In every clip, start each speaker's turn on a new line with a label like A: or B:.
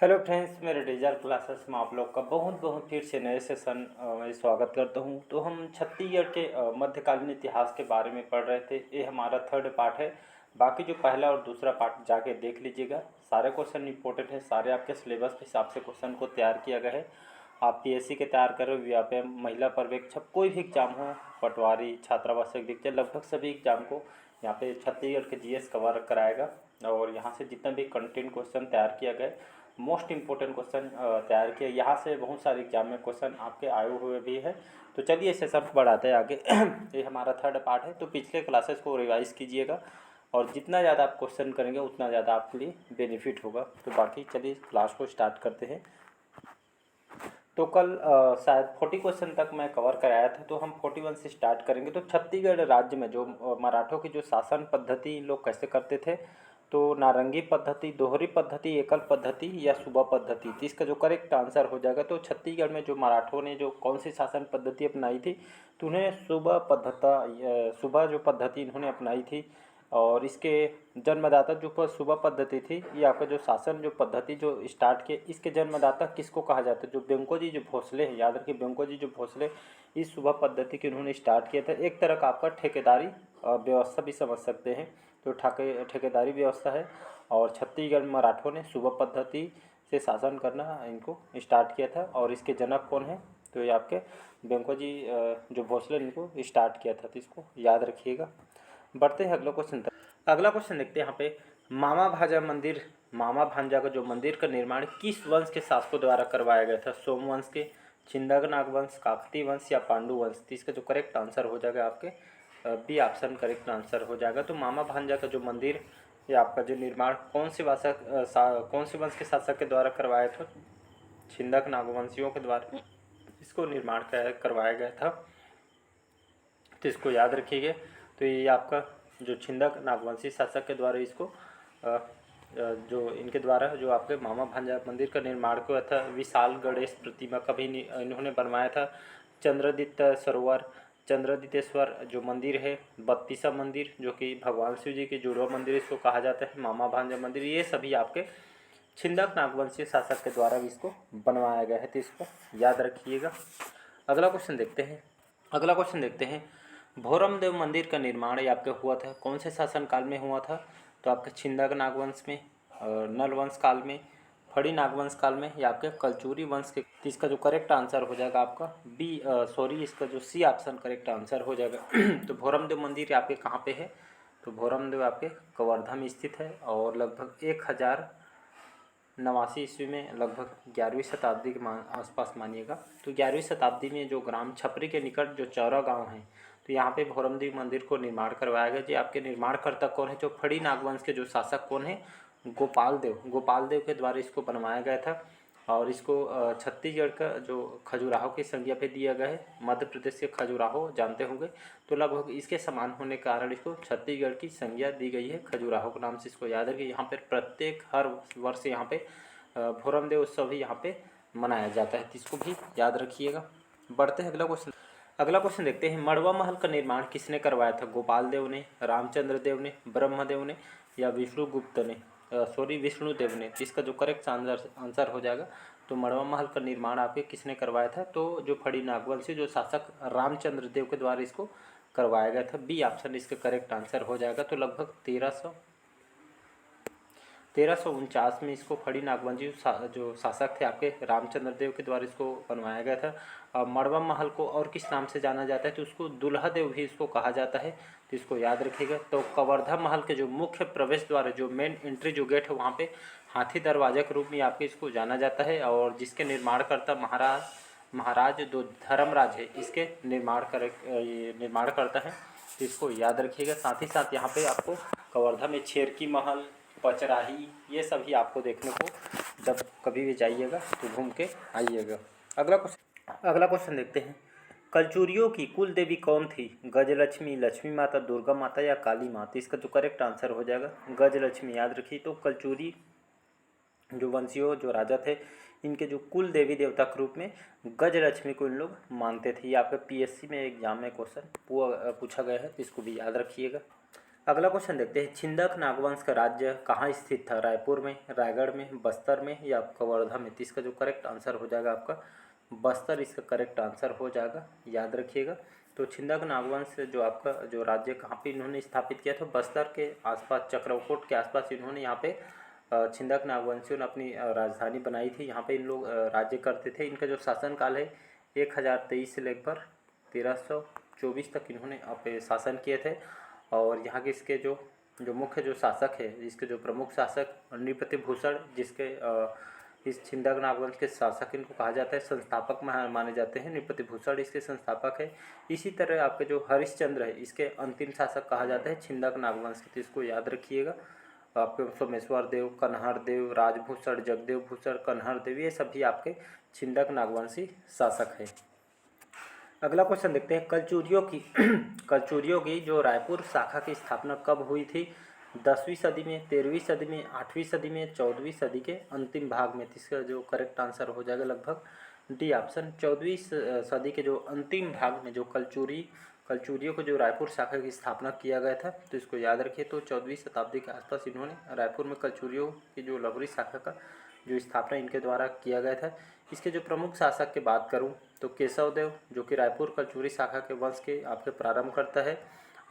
A: Hello friends, मेरे digital classes में आप लोग का बहुत बहुत फिर से नए सेशन में स्वागत करता हूं। तो हम छत्तीसगढ़ के मध्यकालीन इतिहास के बारे में पढ़ रहे थे। ये हमारा थर्ड पार्ट है। बाकी जो पहला और दूसरा पार्ट जाके देख लीजिएगा। सारे क्वेश्चन इंपॉर्टेंट है, सारे आपके सिलेबस के हिसाब से क्वेश्चन को तैयार किया गया है। आप पीएससी के तैयार कर रहे हो, व्यापम, महिला पर्यवेक्षक, कोई भी एग्जाम हो, पटवारी, छात्रावास अधीक्षक, लगभग सभी एग्जाम को यहाँ पे छत्तीसगढ़ के जीएस कवर कराएगा। और यहाँ से जितना भी कंटेंट क्वेश्चन तैयार किया गया, मोस्ट इंपॉर्टेंट क्वेश्चन तैयार किया। यहाँ से बहुत सारे एग्जाम में क्वेश्चन आपके आए हुए भी है। तो चलिए सेशन को बढ़ाते हैं आगे। ये हमारा थर्ड पार्ट है, तो पिछले क्लासेस को रिवाइज कीजिएगा और जितना ज़्यादा आप क्वेश्चन करेंगे उतना ज़्यादा आपके लिए बेनिफिट होगा। तो बाकी चलिए क्लास को स्टार्ट करते हैं। तो कल शायद 40 क्वेश्चन तक मैं कवर कराया था, तो हम 41 से स्टार्ट करेंगे। तो छत्तीसगढ़ राज्य में जो मराठों की जो शासन पद्धति लोग कैसे करते थे, तो नारंगी पद्धति, दोहरी पद्धति, एकल पद्धति या सूबा पद्धति। तो इसका जो करेक्ट आंसर हो जाएगा, तो छत्तीसगढ़ में जो मराठों ने जो कौन सी शासन पद्धति अपनाई थी, तो उन्हें सूबा जो पद्धति इन्होंने अपनाई थी। और इसके जन्मदाता जो सूबा पद्धति थी, ये आपका जो शासन जो पद्धति जो स्टार्ट किए, इसके जन्मदाता किसको कहा जाता है? जो बेंको जी भोसले हैं, याद रखिए बेंको जी भोसले इस सूबा पद्धति की उन्होंने स्टार्ट किया था। एक तरह का आपका ठेकेदारी व्यवस्था भी समझ सकते हैं। तो ठेकेदारी व्यवस्था है। और छत्तीसगढ़ में मराठों ने सूबा पद्धति से शासन करना इनको स्टार्ट किया था। और इसके जनक कौन है? तो ये आपके बेंको जी जो भोसले ने इनको स्टार्ट किया था। तो इसको याद रखिएगा। बढ़ते हैं अगला क्वेश्चन तक। अगला क्वेश्चन देखते हैं यहाँ पे, मामा भांजा का जो मंदिर का निर्माण किस वंश के शासकों द्वारा करवाया गया था? सोमवंश के, छिंदक नागवंश, काकती वंश या पांडु वंश? तो इसका जो करेक्ट आंसर हो जाएगा आपके बी ऑप्शन करेक्ट आंसर हो जाएगा। तो मामा भांजा का जो मंदिर या आपका जो निर्माण कौन से वंश के शासक के द्वारा करवाया था? छिंदक नागवंशियों के द्वारा इसको निर्माण करवाया गया था। तो इसको याद रखिएगा। तो ये आपका जो छिंदक नागवंशी शासक के द्वारा इसको जो इनके द्वारा जो आपके मामा भांजा मंदिर का निर्माण किया था। विशाल गणेश प्रतिमा का भी इन्होंने बनवाया था। चंद्रदितेश्वर जो मंदिर है, बत्तीसा मंदिर जो कि भगवान शिव जी के जुड़वा मंदिर इसको कहा जाता है, मामा भांजा मंदिर, ये सभी आपके छिंदक नागवंशी शासक के द्वारा भी इसको बनवाया गया है। तो इसको याद रखिएगा। अगला क्वेश्चन देखते हैं। भोरम देव मंदिर का निर्माण ये आपके हुआ था कौन से शासनकाल में हुआ था? तो आपके छिंदक नागवंश में, नल वंश काल में, फड़ी नागवंश काल में या आपके कलचुरी वंश के? तो इसका जो करेक्ट आंसर हो जाएगा आपका इसका जो सी ऑप्शन करेक्ट आंसर हो जाएगा। तो भोरम देव मंदिर आपके कहाँ पे है? तो भोरम देव आपके कवर्धा में स्थित है और लगभग 1089 ईस्वी में, लगभग 11वीं शताब्दी के आसपास मानिएगा। तो 11वीं शताब्दी में जो ग्राम छपरी के निकट जो चौरा गांव है, तो यहाँ पे भोरमदेव मंदिर को निर्माण करवाया गया। जी आपके निर्माणकर्ता कौन है? जो फड़ी नागवंश के जो शासक कौन है? गोपाल देव के द्वारा इसको बनवाया गया था। और इसको छत्तीसगढ़ का जो खजुराहो की संज्ञा पे दिया गया है। मध्य प्रदेश के खजुराहो जानते होंगे, तो लगभग इसके समान होने के कारण इसको छत्तीसगढ़ की संज्ञा दी गई है खजुराहो के नाम से। इसको याद रखिए। यहाँ पर प्रत्येक हर वर्ष यहाँ पे भोरम देव उत्सव भी यहाँ पे मनाया जाता है। तो इसको भी याद रखिएगा। बढ़ते हैं अगला क्वेश्चन देखते हैं। मड़वा महल का निर्माण किसने करवाया था? गोपाल देव ने, रामचंद्र देव ने, ब्रह्मदेव ने या विष्णुदेव ने? इसका जो करेक्ट आंसर हो जाएगा, तो मड़वा महल का निर्माण आपके किसने करवाया था? तो जो फड़ी नागवंशी जो शासक रामचंद्र देव के द्वारा इसको करवाया गया था। बी ऑप्शन इसका करेक्ट आंसर हो जाएगा। तो लगभग 1349 में इसको फड़ी नागवंशी जो शासक थे आपके रामचंद्र देव के द्वारा इसको बनवाया गया था। मड़वा महल को और किस नाम से जाना जाता है? तो उसको दुल्हा देव भी इसको कहा जाता है। तो इसको याद रखिएगा। तो कवर्धा महल के जो मुख्य प्रवेश द्वार है, जो मेन एंट्री जो गेट है, वहाँ पे हाथी दरवाजा के रूप में आपके इसको जाना जाता है। और जिसके निर्माणकर्ता महाराज जो धर्मराज है, इसके निर्माण करता है। तो इसको याद रखिएगा। साथ ही साथ यहाँ पे आपको कवर्धा में छेरकी महल, पचराही, ये सभी आपको देखने को जब कभी भी जाइएगा तो घूम के आइएगा। अगला क्वेश्चन देखते हैं। कलचुरियों की कुल देवी कौन थी? गजलक्ष्मी, लक्ष्मी माता, दुर्गा माता या काली माता? इसका जो करेक्ट आंसर हो जाएगा गजलक्ष्मी। याद रखिए। तो कलचुरी जो वंशियों जो राजा थे, इनके जो कुल देवी देवता के रूप में गजलक्ष्मी को इन लोग मानते थे। ये आपके पीएससी में एग्जाम में क्वेश्चन पूछा गया है, इसको भी याद रखिएगा। अगला क्वेश्चन देखते हैं, छिंदक नागवंश का राज्य कहाँ स्थित था? रायपुर में, रायगढ़ में, बस्तर में या आपका वर्धा में? तो इसका जो करेक्ट आंसर हो जाएगा आपका बस्तर, इसका करेक्ट आंसर हो जाएगा, याद रखिएगा। तो छिंदक नागवंश जो आपका जो राज्य कहाँ पे इन्होंने स्थापित किया था? बस्तर के आसपास, चक्रकोट के आसपास इन्होंने यहाँ पे छिंदक नागवंशियों ने अपनी राजधानी बनाई थी। यहाँ पे इन लोग राज्य करते थे। इनका जो शासनकाल है 1023 से लगभग 1324 तक इन्होंने आप शासन किए थे। और यहाँ के इसके जो जो मुख्य जो शासक है, इसके जो प्रमुख शासक नृपति भूषण, जिसके इस छिंदक नागवंश के शासक इनको कहा जाता है, संस्थापक माने जाते हैं। नृपति भूषण इसके संस्थापक है। इसी तरह आपके जो हरिश्चंद्र है, इसके अंतिम शासक कहा जाता है छिंदक नागवंश के। तो इसको याद रखिएगा। आपके सोमेश्वर देव, कन्हर देव, राजभूषण, जगदेव भूषण, कन्हर देव, ये सभी आपके छिंदक नागवंशी शासक है। अगला क्वेश्चन देखते हैं, कलचुरियों की जो रायपुर शाखा की स्थापना कब हुई थी? 10वीं सदी में, 13वीं सदी में, 8वीं सदी में, 14वीं सदी के अंतिम भाग में? इसका जो करेक्ट आंसर हो जाएगा लगभग डी ऑप्शन, 14वीं सदी के जो अंतिम भाग में जो कलचुरियों को जो रायपुर शाखा की स्थापना किया गया था। तो इसको याद रखिए। तो 14वीं शताब्दी के आसपास इन्होंने रायपुर में कलचुरियों की जो लवरी शाखा का जो स्थापना इनके द्वारा किया गया था। इसके जो प्रमुख शासक की बात करूं तो केशव देव, जो कि रायपुर कलचुरी शाखा के वंश के आपके प्रारंभ करता है।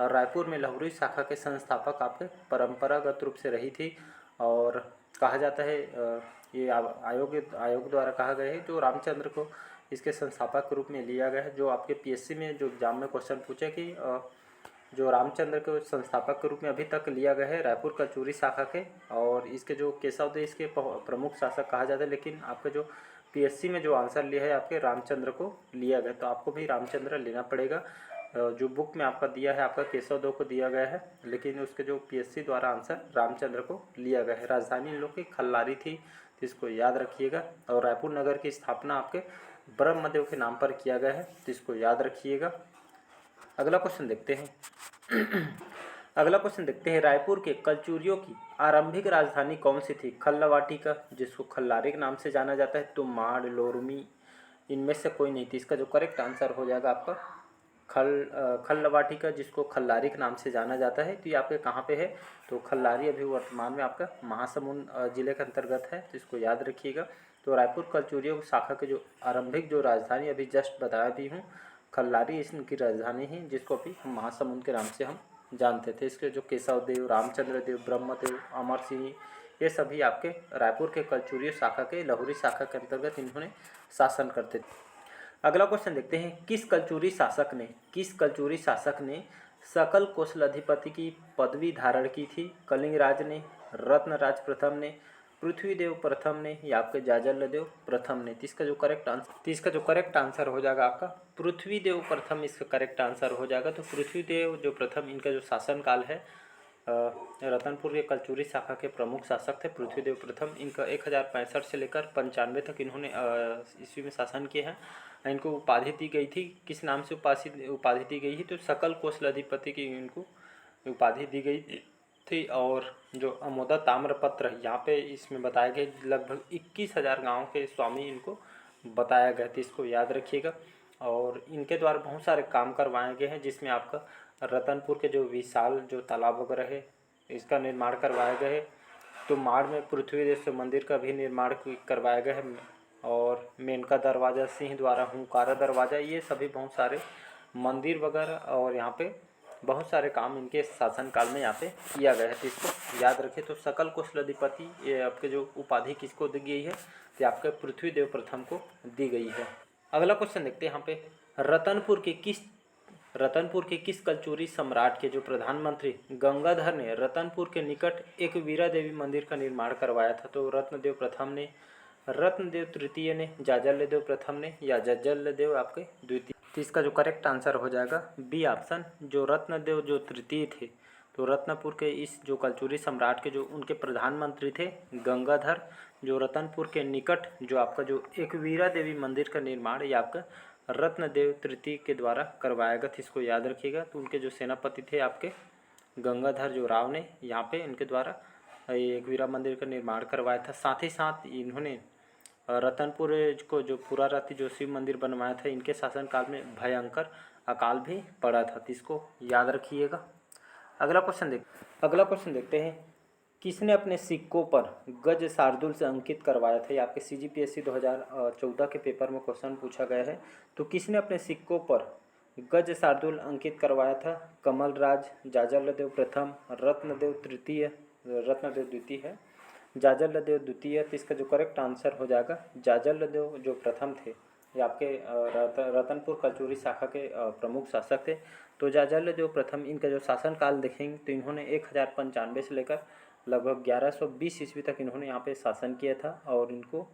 A: और रायपुर में लवरी शाखा के संस्थापक आपके परंपरागत रूप से रही थी। और कहा जाता है ये आयोग द्वारा कहा गया है जो रामचंद्र को इसके संस्थापक के रूप में लिया गया है। जो आपके पीएससी में जो एग्जाम में क्वेश्चन पूछे कि जो रामचंद्र के संस्थापक के रूप में अभी तक लिया गया है रायपुर कलचुरी शाखा के। और इसके जो केशव देव इसके प्रमुख शासक कहा जाता है। लेकिन आपका जो पीएससी में जो आंसर लिया है आपके रामचंद्र को लिया गया, तो आपको भी रामचंद्र लेना पड़ेगा। जो बुक में आपका दिया है आपका केशव देव को दिया गया है, लेकिन उसके जो पीएससी द्वारा आंसर रामचंद्र को लिया गया है। राजधानी इन लोग की खल्लारी थी, तो इसको याद रखिएगा। और रायपुर नगर की स्थापना आपके ब्रह्मदेव के नाम पर किया गया है, तो इसको याद रखिएगा। अगला क्वेश्चन देखते हैं अगला क्वेश्चन देखते हैं, रायपुर के कलचुरियों की आरंभिक राजधानी कौन सी थी? खल्लावाटिका, जिसको खल्लारी के नाम से जाना जाता है, तो माड़, लोरमी, इनमें से कोई नहीं थी। इसका जो करेक्ट आंसर हो जाएगा आपका खल्लावाटिका, जिसको खल्लारी के नाम से जाना जाता है। तो ये आपके कहाँ पे है? तो खल्लारी अभी वर्तमान में आपका महासमुंद जिले के अंतर्गत है, तो इसको याद रखिएगा। तो रायपुर कलचुरियों शाखा के जो आरंभिक जो राजधानी अभी जस्ट बताया भी हूँ, खल्लारी इनकी राजधानी है, जिसको अभी हम महासमुंद के नाम से हम जानते थे। इसके जो केशव देव, रामचंद्र देव, ब्रह्मदेव, अमर सिंह, ये सभी आपके रायपुर के कलचुरी शाखा के लहुरी शाखा के अंतर्गत इन्होंने शासन करते थे। अगला क्वेश्चन देखते हैं, किस कलचुरी शासक ने सकल कौशलाधिपति की पदवी धारण की थी? कलिंगराज ने, रत्नराज प्रथम ने, पृथ्वीदेव प्रथम ने या आपके जाजलदेव प्रथम ने? इसका जो करेक्ट आंसर हो जाएगा आपका पृथ्वीदेव प्रथम, इसका करेक्ट आंसर हो जाएगा। तो पृथ्वीदेव जो प्रथम, इनका जो शासनकाल है रतनपुर के कलचुरी शाखा के प्रमुख शासक थे पृथ्वीदेव प्रथम। इनका 1065 से लेकर 95 तक इन्होंने ईस्वी में शासन किया है। इनको उपाधि दी गई थी, किस नाम से उपाधि दी गई थी? तो सकल कौशलाधिपति की इनको उपाधि दी गई थी। और जो अमोदा ताम्रपत्र यहाँ पे इसमें बताए गए लगभग 21,000 गाँव के स्वामी इनको बताया गया था, इसको याद रखिएगा। और इनके द्वारा बहुत सारे काम करवाए गए हैं, जिसमें आपका रतनपुर के जो विशाल जो तालाब वगैरह है इसका निर्माण करवाया गया है। तो माड़ में पृथ्वीदेव से मंदिर का भी निर्माण करवाया गया है। और मेनका दरवाज़ा, सिंह द्वारा हुंकारा दरवाज़ा, ये सभी बहुत सारे मंदिर वगैरह और यहाँ पे बहुत सारे काम इनके शासनकाल में यहाँ पे किया गया है, तो इसको याद रखिए। तो सकल कौशलाधिपति ये आपके जो उपाधि किसको दी गई है? तो आपके पृथ्वीदेव प्रथम को दी गई है। अगला क्वेश्चन देखते हैं यहाँ पे, रतनपुर के किस कलचुरी सम्राट के जो प्रधानमंत्री गंगाधर ने रतनपुर के निकट एक वीरा देवी मंदिर का निर्माण करवाया था? तो रत्नदेव प्रथम ने, रत्नदेव तृतीय ने, जाजलदेव प्रथम ने या जज्जलदेव आपके द्वितीय? तो इसका जो करेक्ट आंसर हो जाएगा बी ऑप्शन, जो रत्नदेव जो तृतीय थे। तो रत्नपुर के इस जो कलचुरी सम्राट के जो उनके प्रधानमंत्री थे गंगाधर, जो रतनपुर के निकट जो आपका जो एक वीरा देवी मंदिर का निर्माण या आपका रत्नदेव तृतीय के द्वारा करवाया गया था, इसको याद रखिएगा। तो उनके जो सेनापति थे आपके गंगाधर जो राव ने यहाँ पे इनके द्वारा एक वीरा मंदिर का निर्माण करवाया था। साथ ही साथ इन्होंने रतनपुर को जो पूरा राति जो शिव मंदिर बनवाया था, इनके शासनकाल में भयंकर अकाल भी पड़ा था, तो इसको याद रखिएगा। अगला क्वेश्चन देखते हैं, किसने अपने सिक्कों पर गज शार्दुल से अंकित करवाया था? ये आपके CGPSC 2014 के पेपर में क्वेश्चन पूछा गया है। तो किसने अपने सिक्कों पर गज शार्दुल अंकित करवाया था? कमलराज, जाजलदेव प्रथम, रत्नदेव द्वितीय है, जाजलदेव द्वितीय। तो इसका जो करेक्ट आंसर हो जाएगा जाजलदेव जो प्रथम थे, ये आपके रतनपुर कचूरी शाखा के प्रमुख शासक थे। तो जाजलदेव प्रथम, इनका जो शासनकाल देखेंगे तो इन्होंने 1095 से लेकर लगभग 1120 ईस्वी तक इन्होंने यहाँ पे शासन किया था। और इनको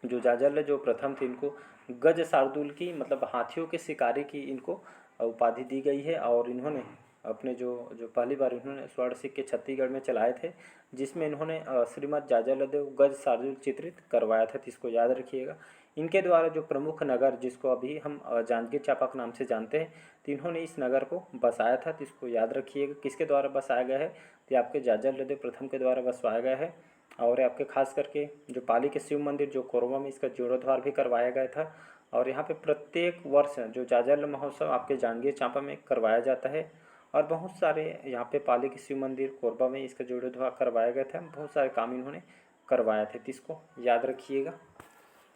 A: जो जाजलदेव प्रथम थे, इनको गज शार्दुल की मतलब हाथियों के शिकारी की इनको उपाधि दी गई है। और इन्होंने अपने जो पहली बार इन्होंने स्वर्ण सिक्के छत्तीसगढ़ में चलाए थे, जिसमें इन्होंने श्रीमद जाजलदेव गज शार्दुल चित्रित करवाया था। तो इसको याद रखिएगा। इनके द्वारा जो प्रमुख नगर, जिसको अभी हम जांजगीर चांपा के नाम से जानते हैं, तो इन्होंने इस नगर को बसाया था। तो इसको याद रखिएगा। किसके द्वारा बसाया गया है? तो आपके जाजलदेव प्रथम के द्वारा बसवाया गया है। और आपके खास करके जो पाली के शिव मंदिर जो कोरबा में, इसका जीर्णोद्धार भी करवाया गया था। और यहाँ पे प्रत्येक वर्ष जो जाजल महोत्सव आपके जांजगीर चांपा में करवाया जाता है। और बहुत सारे यहाँ पे पाली के शिव मंदिर कोरबा में इसका जीर्णोद्धार करवाया गया था। बहुत सारे काम इन्होंने करवाया थे। तो इसको याद रखिएगा।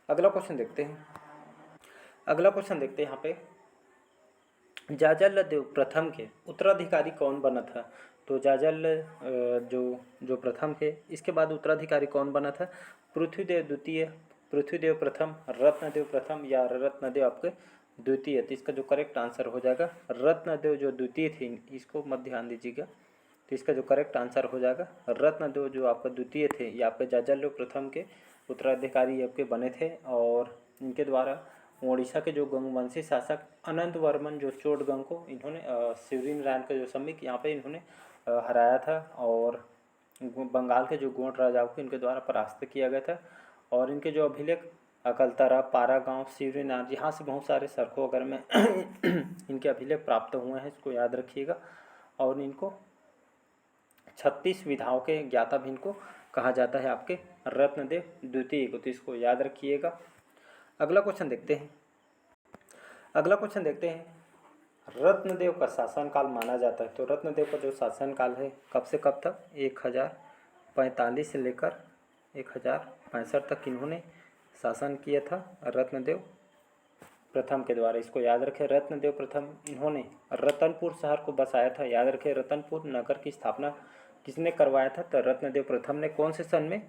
A: अगला क्वेश्चन देखते हैं। यहाँ पे जाजलदेव प्रथम के उत्तराधिकारी कौन बना था? तो जो प्रथम थे, इसके बाद उत्तराधिकारी कौन बना था? पृथ्वीदेव द्वितीय, पृथ्वीदेव प्रथम, रत्नदेव प्रथम या रत्नदेव आपके द्वितीय। तो इसका जो करेक्ट आंसर हो जाएगा रत्नदेव जो द्वितीय थे, इसको मत ध्यान दीजिएगा। तो इसका जो करेक्ट आंसर हो जाएगा रत्नदेव जो आपका द्वितीय थे, ये आपके जाजलदेव प्रथम के उत्तराधिकारी आपके बने थे। और इनके द्वारा ओडिशा के जो गंगवंशी शासक अनंत वर्मन जो चोटगंग को इन्होंने शिवरीन रायन का जो समीक यहाँ पे इन्होंने हराया था। और बंगाल के जो गोंड राजाओं को इनके द्वारा परास्त किया गया था। और इनके जो अभिलेख अकलतरा, पारा गाँव, शिवरीन रायन, यहाँ से बहुत सारे सरखों वगैरह में इनके अभिलेख प्राप्त हुए हैं। इसको याद रखिएगा। और इनको 36 विधाओं के ज्ञाता भी इनको कहा जाता है, आपके रत्नदेव द्वितीय को। तो इसको याद रखिएगा। अगला क्वेश्चन देखते हैं। रत्नदेव का शासनकाल माना जाता है। तो रत्नदेव का जो शासनकाल है कब से कब तक? 1045 से लेकर 1065 तक इन्होंने शासन किया था रत्नदेव प्रथम के द्वारा। इसको याद रखें। रत्नदेव प्रथम इन्होंने रतनपुर शहर को बसाया था। याद रखें, रतनपुर नगर की स्थापना किसने करवाया था? तो रत्नदेव प्रथम ने। कौन से सन में?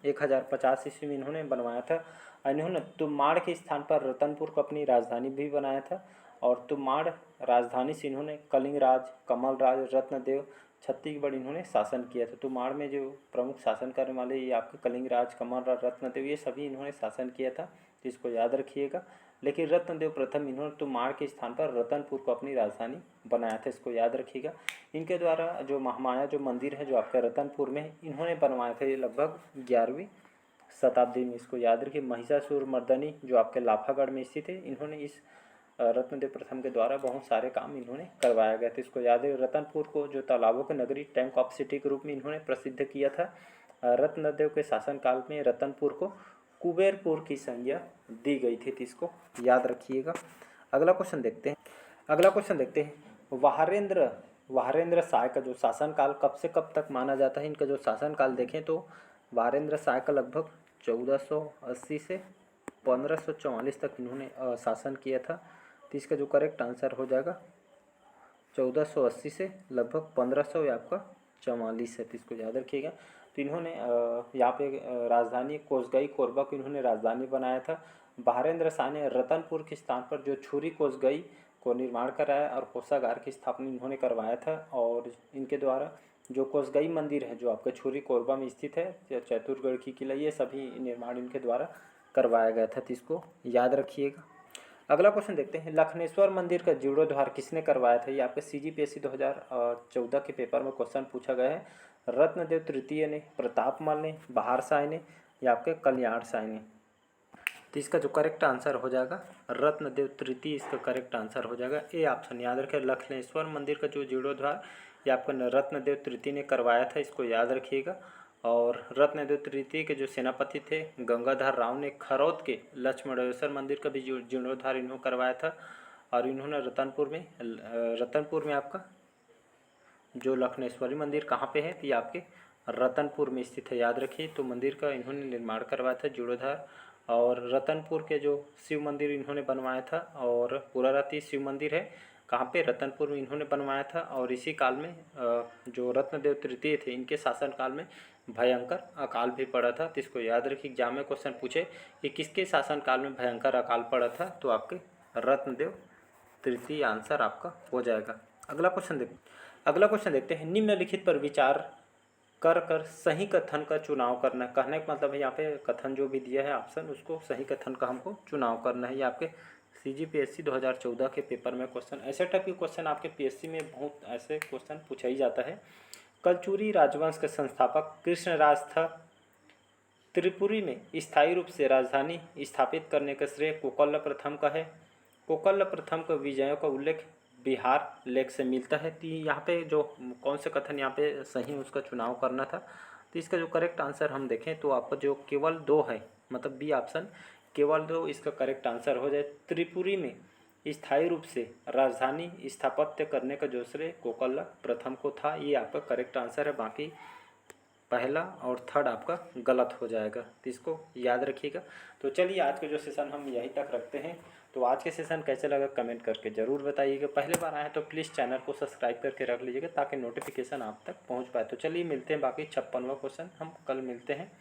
A: 1050 ईस्वी में इन्होंने बनवाया था। इन्होंने तुमाड़ के स्थान पर रतनपुर को अपनी राजधानी भी बनाया था। और तुमाड़ राजधानी से इन्होंने कलिंगराज, कमलराज, रत्नदेव, छत्तीसगढ़ इन्होंने शासन किया था। तुमाड़ में जो प्रमुख शासन करने वाले ये आपके कलिंगराज, कमलराज, रत्नदेव, ये सभी इन्होंने शासन किया था। तो इसको याद रखिएगा। लेकिन रत्नदेव प्रथम इन्होंने तुमाड़ के स्थान पर रतनपुर को अपनी राजधानी बनाया था। इसको याद रखिएगा। इनके द्वारा जो महामाया जो मंदिर है जो आपका रतनपुर में इन्होंने बनवाया था, ये लगभग 11वीं शताब्दी में। इसको याद रखिए। महिषासुर मर्दनी जो आपके लाफागढ़ में स्थित है, इन्होंने इस रत्नदेव प्रथम के द्वारा बहुत सारे काम इन्होंने करवाया गया था। इसको याद है। रतनपुर को जो तालाबों की नगरी, टैंक ऑफ सिटी के रूप में इन्होंने प्रसिद्ध किया था। रत्नदेव के शासनकाल में रतनपुर को कुबेरपुर की संज्ञा दी गई थी। तो इसको याद रखिएगा। अगला क्वेश्चन देखते हैं। वाहरेंद्र शाह का जो शासनकाल कब से कब तक माना जाता है? इनका जो शासनकाल देखें तो वाहरेंद्र शाह का लगभग 1480 से 1544 तक इन्होंने शासन किया था। तो इसका जो करेक्ट आंसर हो जाएगा 1480 से लगभग 1500 आपका 44 है। तो इसको याद रखिएगा। तो इन्होंने यहाँ पे राजधानी कोसगई कोरबा को इन्होंने राजधानी बनाया था। वाहरेंद्र शाह ने रतनपुर के स्थान पर जो छुरी कोसगई को निर्माण कराया और कोषागार की स्थापना इन्होंने करवाया था। और इनके द्वारा जो कोसगई मंदिर है जो आपके छुरी कोरबा में स्थित है, चतुरगढ़ की किला, ये सभी निर्माण इनके द्वारा करवाया गया था। तो इसको याद रखिएगा। अगला क्वेश्चन देखते हैं। लखनेश्वर मंदिर का जीर्णोद्धार किसने करवाया था? ये आपके CGPSC 2014 के पेपर में क्वेश्चन पूछा गया है। रत्नदेव तृतीय ने, प्रतापमल ने, बहार शाह ने या आपके कल्याण शाह ने। तो इसका जो करेक्ट आंसर हो जाएगा रत्नदेव तृतीय, इसका करेक्ट आंसर हो जाएगा ए ऑप्शन। याद रखें। लखनेश्वर मंदिर का जो जीर्णोद्धार ये आपका रत्नदेव तृतीय ने करवाया था। इसको याद रखिएगा। और रत्नदेव तृतीय के जो सेनापति थे गंगाधर राव ने खरौद के लक्ष्मणेश्वर मंदिर का भी जीर्णोद्धार इन्होंने करवाया था। और इन्होंने रतनपुर में आपका जो लखनेश्वरी मंदिर कहाँ पे है, तो ये आपके रतनपुर में स्थित है, याद रखिए। तो मंदिर का इन्होंने निर्माण करवाया था जीर्णोद्धार। और रतनपुर के जो शिव मंदिर इन्होंने बनवाया था, और पुराराती शिव मंदिर है कहाँ पे, रतनपुर में इन्होंने बनवाया था। और इसी काल में जो रत्नदेव तृतीय थे, इनके शासनकाल में भयंकर अकाल भी पड़ा था। तो इसको याद रखिए, एग्जाम में क्वेश्चन पूछे कि किसके शासनकाल में भयंकर अकाल पड़ा था, तो आपके रत्नदेव तृतीय आंसर आपका हो जाएगा। अगला क्वेश्चन देखते हैं। निम्नलिखित पर विचार कर सही कथन का चुनाव करना। कहने का मतलब है यहाँ पे कथन जो भी दिया है ऑप्शन, उसको सही कथन का हमको चुनाव करना है। ये आपके CGPSC 2014 के पेपर में क्वेश्चन, ऐसे टाइप के क्वेश्चन आपके PSC में बहुत ऐसे क्वेश्चन पूछा ही जाता है। कलचुरी राजवंश के संस्थापक कृष्णराज था। त्रिपुरी में स्थायी रूप से राजधानी स्थापित करने का श्रेय कोकल्ल प्रथम का है। कोकल्ल प्रथम का विजयों का उल्लेख बिहार लेख से मिलता है। तो यहाँ पे जो कौन से कथन यहाँ पे सही उसका चुनाव करना था, तो इसका जो करेक्ट आंसर हम देखें तो आपका जो केवल 2 है, मतलब बी ऑप्शन केवल 2 इसका करेक्ट आंसर हो जाए। त्रिपुरी में स्थायी रूप से राजधानी स्थापत्य करने का जो श्रेय कोकल्ल प्रथम को था, ये आपका करेक्ट आंसर है। बाकी पहला और थर्ड आपका गलत हो जाएगा, तो इसको याद रखिएगा। तो चलिए आज का जो सेशन हम यहीं तक रखते हैं। तो आज के सेशन कैसे लगा कमेंट करके ज़रूर बताइएगा। पहले बार आए तो प्लीज़ चैनल को सब्सक्राइब करके रख लीजिएगा ताकि नोटिफिकेशन आप तक पहुंच पाए। तो चलिए मिलते हैं, बाकी 56वां क्वेश्चन हम कल मिलते हैं।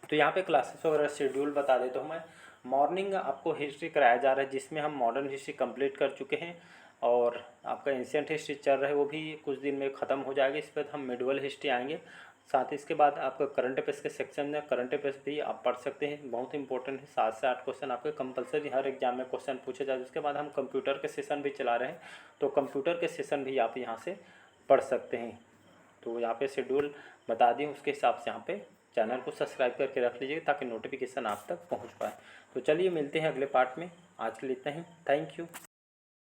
A: तो यहाँ पे क्लासेस वगैरह शेड्यूल बता देता हूँ मैं। मॉर्निंग आपको हिस्ट्री कराया जा रहा है, जिसमें हम मॉडर्न हिस्ट्री कंप्लीट कर चुके हैं, और आपका एंशियंट हिस्ट्री चल रहा है, वो भी कुछ दिन में ख़त्म हो जाएगा। इस पर हम मिडवल हिस्ट्री आएंगे। साथ ही इसके बाद आपका करंट अफेयर्स के सेक्शन में करंट अफेयर्स भी आप पढ़ सकते हैं, बहुत इंपॉर्टेंट है। 7 से 8 क्वेश्चन आपके कंपलसरी हर एग्जाम में क्वेश्चन पूछे जाए। उसके बाद हम कंप्यूटर के सेशन भी चला रहे हैं, तो कंप्यूटर के सेशन भी आप यहाँ से पढ़ सकते हैं। तो यहाँ पे शेड्यूल बता दिए, उसके हिसाब से यहाँ पे चैनल को सब्सक्राइब करके रख लीजिए ताकि नोटिफिकेशन आप तक पहुँच पाए। तो चलिए मिलते हैं अगले पार्ट में। आज के लिए इतना ही। Thank you.